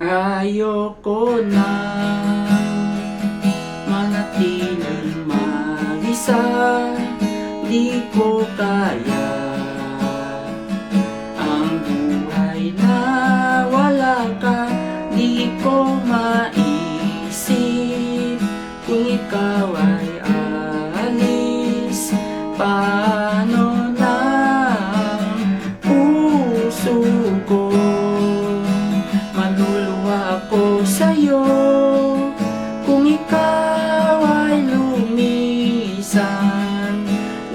Ayoko na manatiling mag-isa. Di ko kaya ang buhay na wala ka. Di ko maisip kung ikaw ay aalis. Paano na ang puso ko? Maluluha ako sa'yo kung ikaw ay lumisan.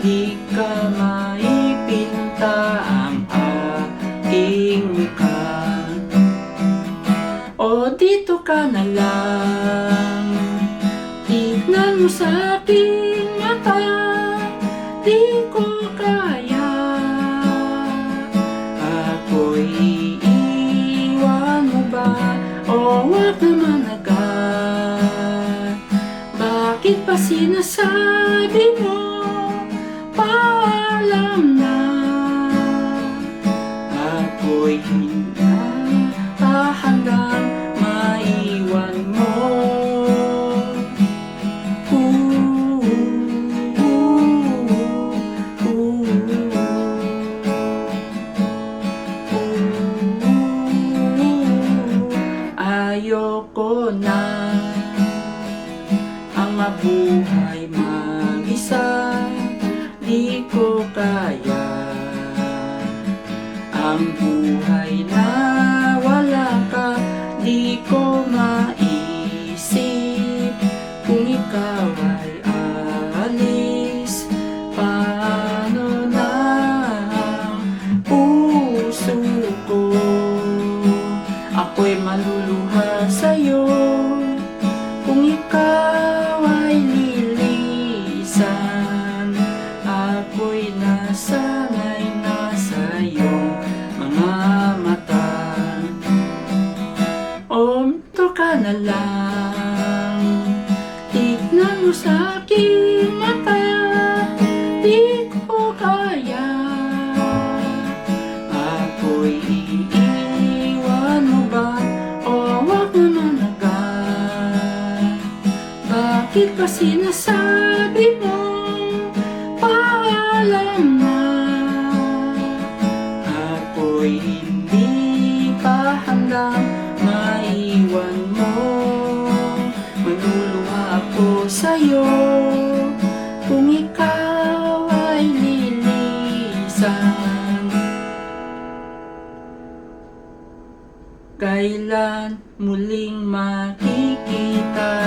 Di ka maipinta ang aking mukha. O dito ka na lang, tignan mo sa aking mata. Di ko kaya, ako'y iiwan mo ba? O wag naman agad. Bakit pa sinasabi mo paalam na? Ako'y hindi hanggang maiwan mo. Ayoko na ang mabuhay mag-isa. Di ko kaya ang buhay na wala ka. Di ko maisip kung ikaw ay aalis. Paano na ang puso ko? Ako'y maluluha sa'yo kung ikaw ay lilisan. Ako'y nasanay na sa'yong mga mata. O minto ka na lang, tignan mo sa aking mata. Di ko kaya, ako'y iiwan mo ba? O wag naman agad. Bakit pa sinasabi mo paalam na? Ako'y hindi pa hanggang maiwan mo. Maluluha ako sa'yo kung ikaw ay lilisan. Kailan muling makikita